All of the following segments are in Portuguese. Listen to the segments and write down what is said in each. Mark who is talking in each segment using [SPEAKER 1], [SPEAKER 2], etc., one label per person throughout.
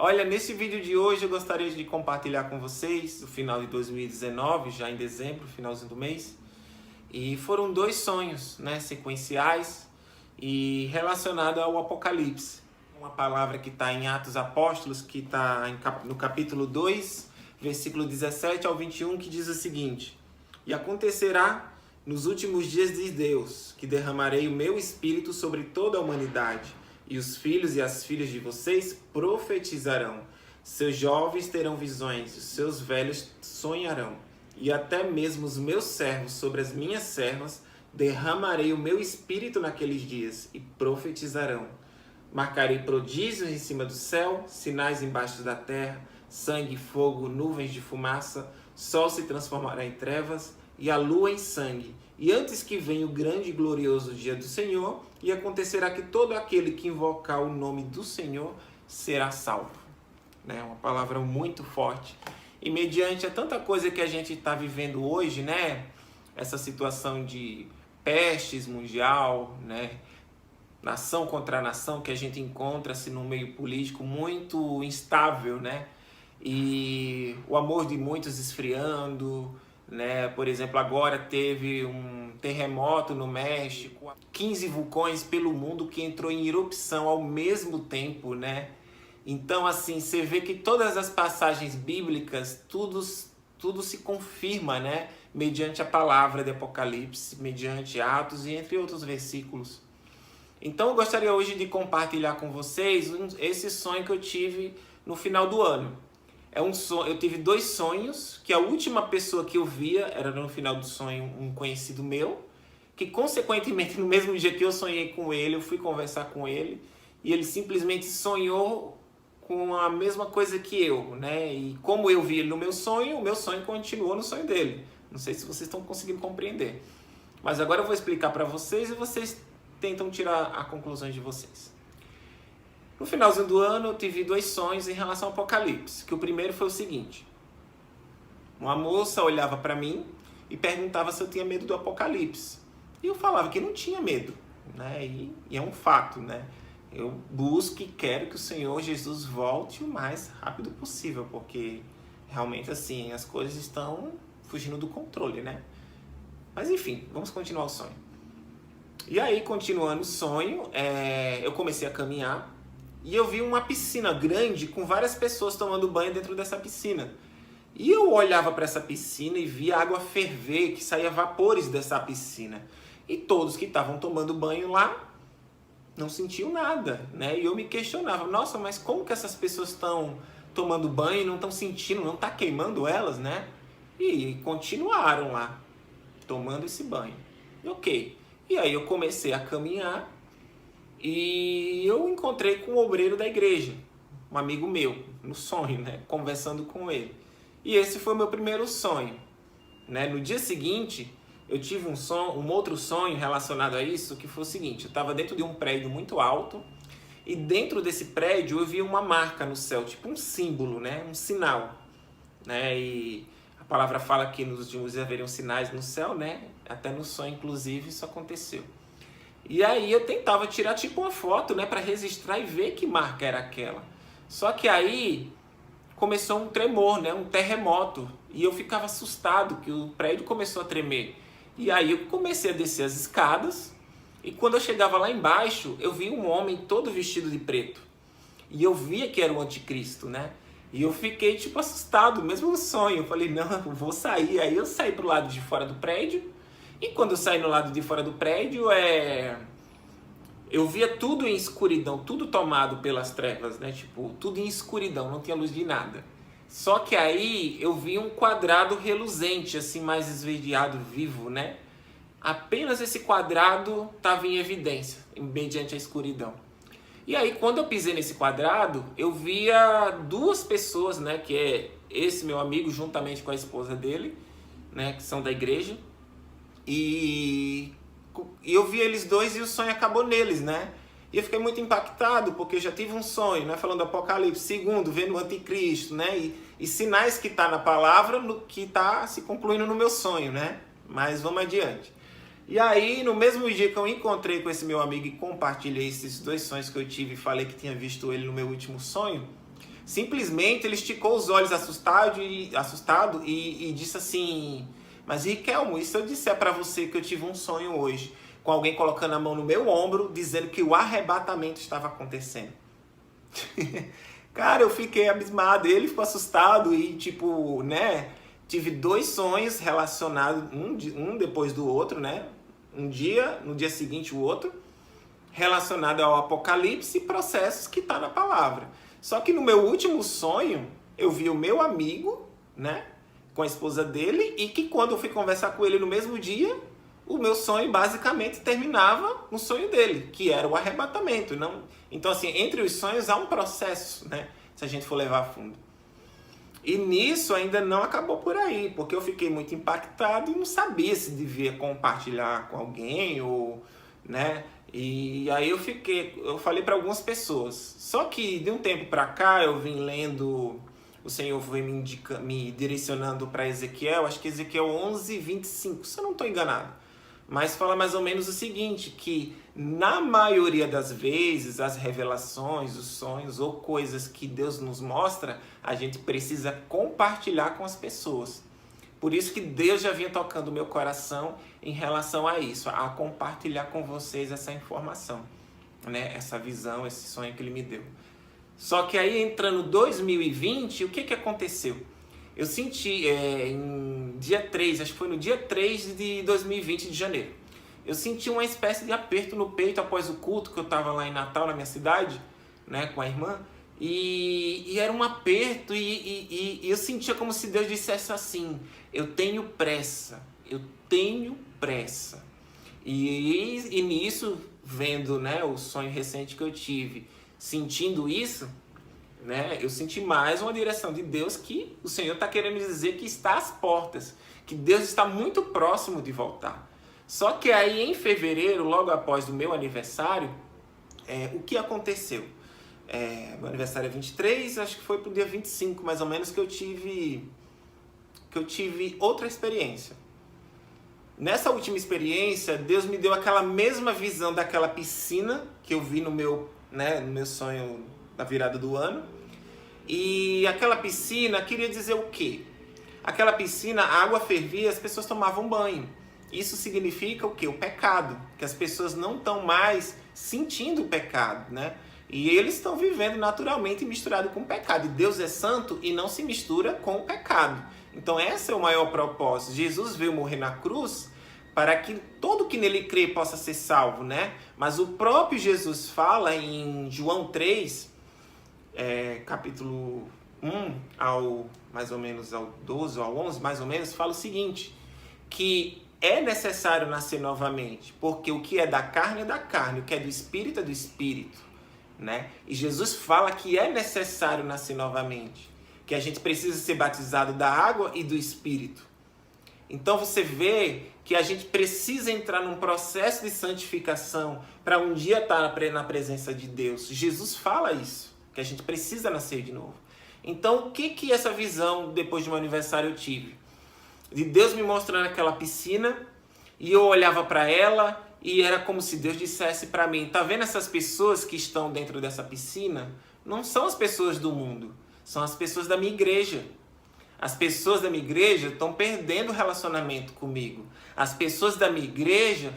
[SPEAKER 1] Olha, nesse vídeo de hoje eu gostaria de compartilhar com vocês o final de 2019, já em dezembro, finalzinho do mês. E foram dois sonhos, né, sequenciais e relacionados ao Apocalipse. Uma palavra que está em Atos Apóstolos, que está no capítulo 2, versículo 17 ao 21, que diz o seguinte: E acontecerá nos últimos dias de Deus, que derramarei o meu espírito sobre toda a humanidade, e os filhos e as filhas de vocês profetizarão. Seus jovens terão visões, os seus velhos sonharão. E até mesmo os meus servos sobre as minhas servas derramarei o meu espírito naqueles dias, e profetizarão. Marcarei prodígios em cima do céu, sinais embaixo da terra, sangue, fogo, nuvens de fumaça, sol se transformará em trevas e a lua em sangue. E antes que venha o grande e glorioso dia do Senhor, e acontecerá que todo aquele que invocar o nome do Senhor será salvo. Né? Uma palavra muito forte. E mediante a tanta coisa que a gente está vivendo hoje, né? Essa situação de pestes mundial, né? Nação contra nação, que a gente encontra-se num meio político muito instável, né? E o amor de muitos esfriando, né? Por exemplo, agora teve um terremoto no México, 15 vulcões pelo mundo que entrou em erupção ao mesmo tempo, né? Então, assim, você vê que todas as passagens bíblicas, tudo se confirma, né? Mediante a palavra de Apocalipse, mediante Atos e entre outros versículos. Então, eu gostaria hoje de compartilhar com vocês esse sonho que eu tive no final do ano. Eu tive dois sonhos, que a última pessoa que eu via era no final do sonho um conhecido meu, que consequentemente no mesmo dia que eu sonhei com ele, eu fui conversar com ele, e ele simplesmente sonhou com a mesma coisa que eu, né? E como eu vi ele no meu sonho, o meu sonho continuou no sonho dele. Não sei se vocês estão conseguindo compreender. Mas agora eu vou explicar para vocês e vocês tentam tirar a conclusão de vocês. No finalzinho do ano, eu tive dois sonhos em relação ao Apocalipse. Que o primeiro foi o seguinte: uma moça olhava para mim e perguntava se eu tinha medo do Apocalipse. E eu falava que não tinha medo, né? E é um fato, né? Eu busco e quero que o Senhor Jesus volte o mais rápido possível, porque realmente assim, as coisas estão fugindo do controle, né? Mas enfim, vamos continuar o sonho. E aí, continuando o sonho, eu comecei a caminhar e eu vi uma piscina grande com várias pessoas tomando banho dentro dessa piscina. E eu olhava para essa piscina e via água ferver, que saía vapores dessa piscina. E todos que estavam tomando banho lá não sentiam nada, né? E eu me questionava, nossa, mas como que essas pessoas estão tomando banho e não estão sentindo, não está queimando elas, né? E continuaram lá, tomando esse banho. Ok. E aí eu comecei a caminhar e eu encontrei com o obreiro da igreja, um amigo meu, no sonho, né? Conversando com ele. E esse foi o meu primeiro sonho, né? No dia seguinte, eu tive um outro sonho relacionado a isso, que foi o seguinte: eu estava dentro de um prédio muito alto e dentro desse prédio eu vi uma marca no céu, tipo um símbolo, né? Um sinal, né? E a palavra fala que nos últimos dias haveriam sinais no céu, né? Até no sonho, inclusive, isso aconteceu. E aí eu tentava tirar tipo uma foto, né? Para registrar e ver que marca era aquela. Só que aí começou um tremor, né? Um terremoto. E eu ficava assustado que o prédio começou a tremer. E aí eu comecei a descer as escadas. E quando eu chegava lá embaixo, eu vi um homem todo vestido de preto. E eu via que era o anticristo, né? E eu fiquei tipo assustado, mesmo no sonho. Eu falei, não, eu vou sair. Aí eu saí pro lado de fora do prédio. E quando eu saí no lado de fora do prédio, eu via tudo em escuridão, tudo tomado pelas trevas, né? Tipo, tudo em escuridão, não tinha luz de nada. Só que aí eu vi um quadrado reluzente, assim, mais esverdeado, vivo, né? Apenas esse quadrado estava em evidência, mediante a escuridão. E aí, quando eu pisei nesse quadrado, eu via duas pessoas, né? Que é esse meu amigo, juntamente com a esposa dele, né? Que são da igreja. E eu vi eles dois e o sonho acabou neles, né? E eu fiquei muito impactado, porque eu já tive um sonho, né? Falando do Apocalipse. Segundo, vendo o anticristo, né? E sinais que está na palavra, que está se concluindo no meu sonho, né? Mas vamos adiante. E aí, no mesmo dia que eu encontrei com esse meu amigo e compartilhei esses dois sonhos que eu tive e falei que tinha visto ele no meu último sonho, Simplesmente ele esticou os olhos assustado e disse assim: mas Riquelmo, e se eu disser para você que eu tive um sonho hoje, com alguém colocando a mão no meu ombro, dizendo que o arrebatamento estava acontecendo? Cara, eu fiquei abismado, ele ficou assustado e tipo, né, tive 2 sonhos relacionados, um depois do outro, né, no dia seguinte o outro, relacionado ao Apocalipse e processos que tá na palavra. Só que no meu último sonho, eu vi o meu amigo, né, com a esposa dele, e que quando eu fui conversar com ele no mesmo dia, o meu sonho basicamente terminava no sonho dele, que era o arrebatamento. Não... Então, assim, entre os sonhos há um processo, né, se a gente for levar a fundo. E nisso ainda não acabou por aí, porque eu fiquei muito impactado e não sabia se devia compartilhar com alguém ou, né, e aí eu falei para algumas pessoas. Só que de um tempo para cá eu vim lendo, o Senhor foi me direcionando para Ezequiel, acho que Ezequiel 11:25, se eu não estou enganado. Mas fala mais ou menos o seguinte, que na maioria das vezes as revelações, os sonhos ou coisas que Deus nos mostra, a gente precisa compartilhar com as pessoas. Por isso que Deus já vinha tocando o meu coração em relação a isso, a compartilhar com vocês essa informação, né? Essa visão, esse sonho que Ele me deu. Só que aí entrando 2020, o que aconteceu? Eu senti em dia 3, acho que foi no dia 3 de 2020 de janeiro, eu senti uma espécie de aperto no peito após o culto que eu estava lá em Natal, na minha cidade, né, com a irmã. E era um aperto e eu sentia como se Deus dissesse assim: eu tenho pressa, eu tenho pressa. E nisso, vendo, né, o sonho recente que eu tive, sentindo isso, né, eu senti mais uma direção de Deus, que o Senhor está querendo dizer que está às portas, que Deus está muito próximo de voltar. Só que aí em fevereiro, logo após o meu aniversário, o que aconteceu? Meu aniversário é 23, acho que foi pro dia 25 mais ou menos que eu tive outra experiência. Nessa última experiência, Deus me deu aquela mesma visão daquela piscina que eu vi no meu sonho da virada do ano. E aquela piscina queria dizer o quê? Aquela piscina, a água fervia, as pessoas tomavam banho. Isso significa o quê? O pecado, que as pessoas não estão mais sentindo o pecado, né? E eles estão vivendo naturalmente misturado com o pecado. E Deus é santo e não se mistura com o pecado. Então esse é o maior propósito. Jesus veio morrer na cruz para que todo que nele crê possa ser salvo, né? Mas o próprio Jesus fala em João 3, capítulo 1 ao mais ou menos ao 12 ou ao 11, mais ou menos, fala o seguinte, que é necessário nascer novamente, porque o que é da carne, o que é do espírito é do espírito, né? E Jesus fala que é necessário nascer novamente, que a gente precisa ser batizado da água e do espírito. Então você vê que a gente precisa entrar num processo de santificação para um dia estar na presença de Deus. Jesus fala isso, que a gente precisa nascer de novo. Então o que essa visão depois de meu aniversário eu tive? De Deus me mostrando aquela piscina, e eu olhava para ela e era como se Deus dissesse para mim: tá vendo essas pessoas que estão dentro dessa piscina? Não são as pessoas do mundo, são as pessoas da minha igreja. As pessoas da minha igreja estão perdendo o relacionamento comigo. As pessoas da minha igreja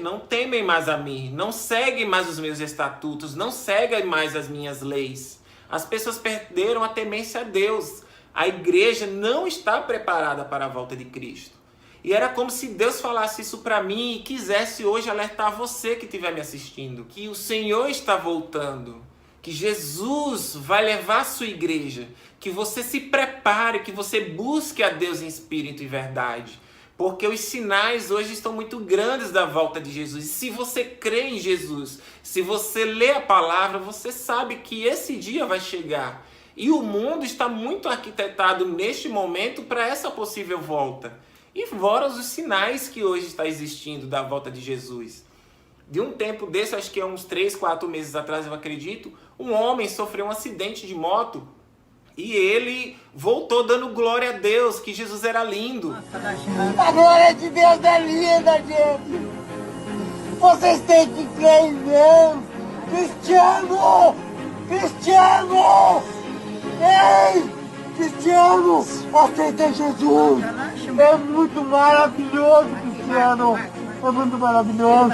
[SPEAKER 1] não temem mais a mim, não seguem mais os meus estatutos, não seguem mais as minhas leis. As pessoas perderam a temência a Deus. A igreja não está preparada para a volta de Cristo. E era como se Deus falasse isso para mim e quisesse hoje alertar você que estiver me assistindo, que o Senhor está voltando, que Jesus vai levar a sua igreja, que você se prepare, que você busque a Deus em espírito e verdade, porque os sinais hoje estão muito grandes da volta de Jesus. E se você crê em Jesus, se você lê a palavra, você sabe que esse dia vai chegar. E o mundo está muito arquitetado neste momento para essa possível volta. E fora os sinais que hoje está existindo da volta de Jesus. De um tempo desse, acho que é uns 3, 4 meses atrás, eu acredito, um homem sofreu um acidente de moto e ele voltou dando glória a Deus, que Jesus era lindo.
[SPEAKER 2] A glória de Deus é linda, gente! Vocês têm que crer em Deus! Cristiano! Cristiano! Cristiano, aceita Jesus. É muito maravilhoso, Cristiano. É muito maravilhoso.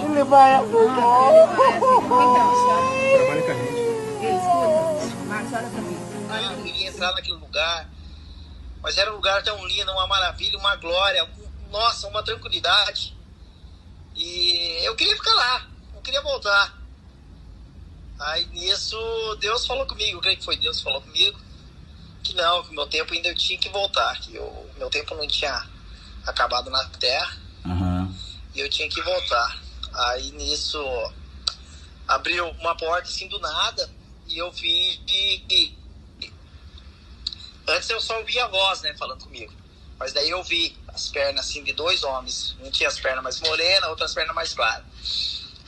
[SPEAKER 2] Ele vai aceitar.
[SPEAKER 3] Trabalha com a gente.
[SPEAKER 4] Escuta, Marcos, olha pra mim.
[SPEAKER 5] Eu queria entrar naquele lugar, mas era um lugar tão lindo, uma maravilha, uma glória, nossa, uma tranquilidade. E eu queria ficar lá, não queria voltar. Aí nisso Deus falou comigo, eu creio que foi Deus que falou comigo, que não, que meu tempo ainda eu tinha que voltar, que meu tempo não tinha acabado na terra, e eu tinha que voltar. Aí nisso abriu uma porta assim do nada, e eu vi que antes eu só ouvia a voz, né, falando comigo. Mas daí eu vi as pernas assim de dois homens. Um tinha as pernas mais morenas, outras pernas mais claras.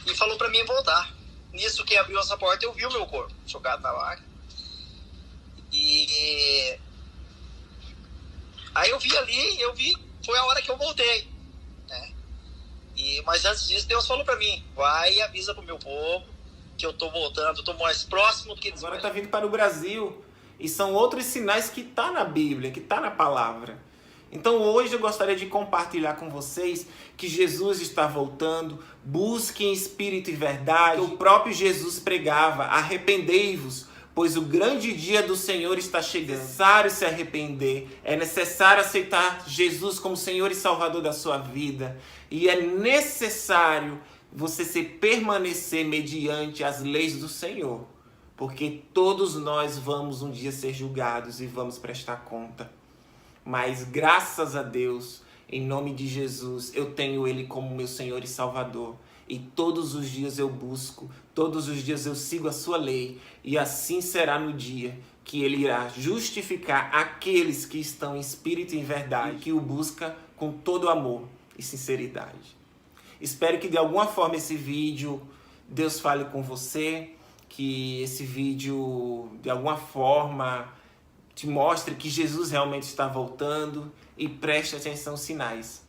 [SPEAKER 5] E falou pra mim voltar. Nisso que abriu essa porta, eu vi o meu corpo jogado na vaga. E aí eu vi ali, foi a hora que eu voltei, né? Mas antes disso, Deus falou pra mim, vai e avisa pro meu povo que eu tô voltando, eu tô mais próximo do que eles.
[SPEAKER 1] Agora está vindo para o Brasil. E são outros sinais que está na Bíblia, que está na palavra. Então hoje eu gostaria de compartilhar com vocês que Jesus está voltando. Busquem espírito e verdade. O próprio Jesus pregava, arrependei-vos, pois o grande dia do Senhor está chegando. É necessário se arrepender, é necessário aceitar Jesus como Senhor e Salvador da sua vida. E é necessário você se permanecer mediante as leis do Senhor. Porque todos nós vamos um dia ser julgados e vamos prestar conta. Mas graças a Deus, em nome de Jesus, eu tenho Ele como meu Senhor e Salvador. E todos os dias eu busco, todos os dias eu sigo a sua lei. E assim será no dia que Ele irá justificar aqueles que estão em espírito e em verdade, que o busca com todo amor e sinceridade. Espero que de alguma forma esse vídeo Deus fale com você, que esse vídeo de alguma forma te mostre que Jesus realmente está voltando e preste atenção aos sinais.